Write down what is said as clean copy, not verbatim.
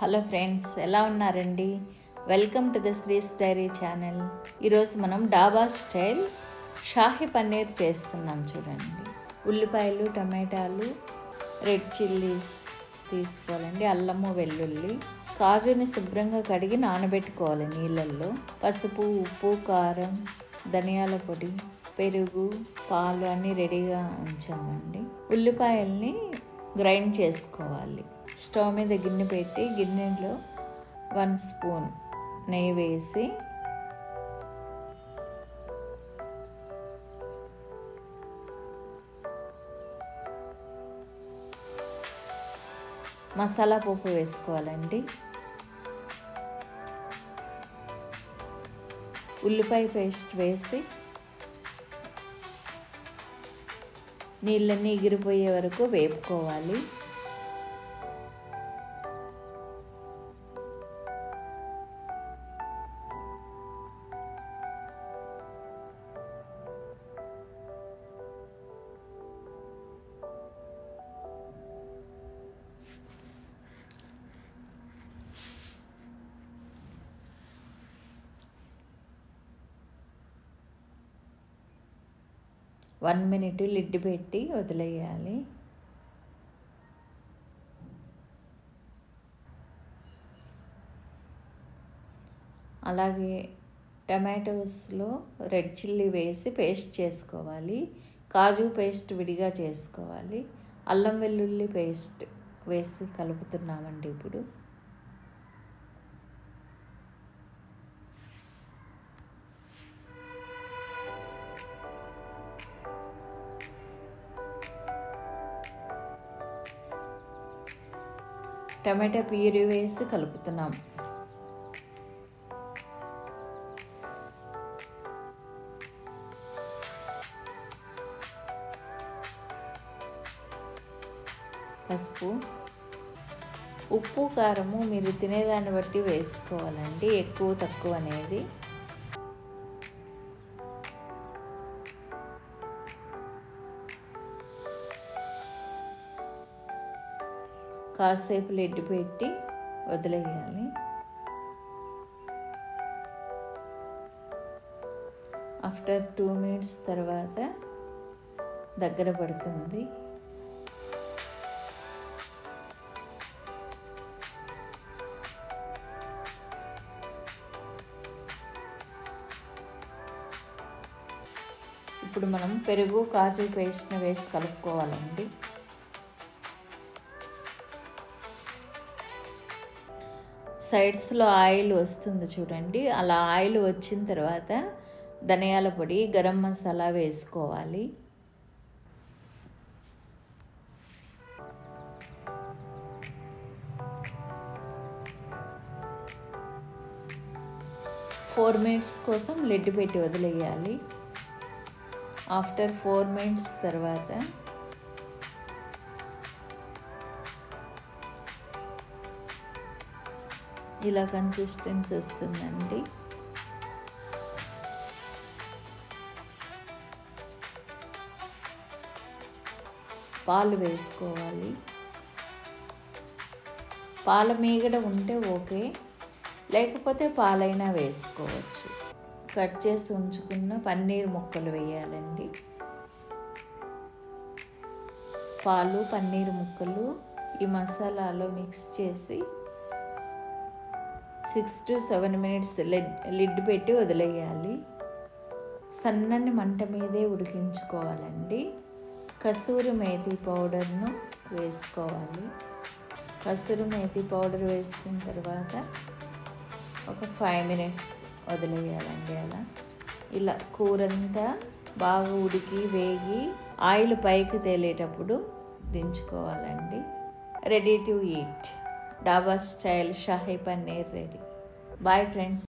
Hello friends, ఎలా ఉన్నారండి? Welcome to the శ్రీస్ dairy channel. ఈరోజు మనం డాబా స్టైల్ షాహీ పన్నీర్ చేస్తున్నాం. చూడండి, ఉల్లిపాయలు, టమాటాలు, రెడ్ చిల్లీస్ తీసుకోవాలండి, అల్లము, వెల్లుల్లి, కాజుని శుభ్రంగా కడిగి నానబెట్టుకోవాలి నీళ్ళల్లో. పసుపు, ఉప్పు, కారం, ధనియాల పొడి, పెరుగు, పాలు అన్నీ రెడీగా ఉంచామండి. ఉల్లిపాయల్ని గ్రైండ్ చేసుకోవాలి. స్టవ్ మీద గిన్నె పెట్టి గిన్నెలో 1 స్పూన్ నెయ్యి వేసి మసాలా పోపు వేసుకోవాలండి. ఉల్లిపాయ పేస్ట్ వేసి నీళ్ళన్నీ ఎగిరిపోయే వరకు వేపుకోవాలి. వన్ మినిట్ లిడ్ పెట్టి వదిలేయాలి. అలాగే టమాటోస్లో రెడ్ చిల్లీ వేసి పేస్ట్ చేసుకోవాలి. కాజు పేస్ట్ విడిగా చేసుకోవాలి. అల్లం వెల్లుల్లి పేస్ట్ వేసి కలుపుతున్నామండి. ఇప్పుడు టమాటా ప్యూరీ వేసి కలుపుతున్నాం. పసుపు, ఉప్పు, కారము మీరు తినేదాన్ని బట్టి వేసుకోవాలండి, ఎక్కువ తక్కువ అనేది. కాసేపు లిడ్ పెట్టి వదిలేయాలి. ఆఫ్టర్ 2 మినిట్స్ తర్వాత దగ్గర పడుతుంది. ఇప్పుడు మనం పెరుగు, కాజు పేస్ట్ని వేసి కలుపుకోవాలండి. సైడ్స్లో ఆయిల్ వస్తుంది చూడండి, అలా ఆయిల్ వచ్చిన తర్వాత ధనియాల పొడి, గరం మసాలా వేసుకోవాలి. ఫోర్ మినిట్స్ కోసం లిడ్ పెట్టి వదిలేయాలి. ఆఫ్టర్ 4 మినిట్స్ తర్వాత ఇలా కన్సిస్టెన్సీ వస్తుందండి. పాలు వేసుకోవాలి. పాల మీగడ ఉంటే ఓకే, లేకపోతే పాలైనా వేసుకోవచ్చు. కట్ చేసి ఉంచుకున్న పన్నీర్ ముక్కలు వేయాలండి. పాలు, పన్నీర్ ముక్కలు ఈ మసాలాలో మిక్స్ చేసి 6 to 7 మినిట్స్ లిడ్ పెట్టి వదిలేయాలి. సన్నని మంట మీదే ఉడికించుకోవాలండి. కసూరి మేతి పౌడర్ను వేసుకోవాలి. కసూరి మేతి పౌడర్ వేసిన తర్వాత ఒక 5 మినిట్స్ వదిలేయాలండి. ఇలా కూరంతా బాగా ఉడికి వేగి ఆయిల్ పైకి తేలేటప్పుడు దించుకోవాలండి. Ready to eat. Dhaba style shahi paneer ready. Bye friends.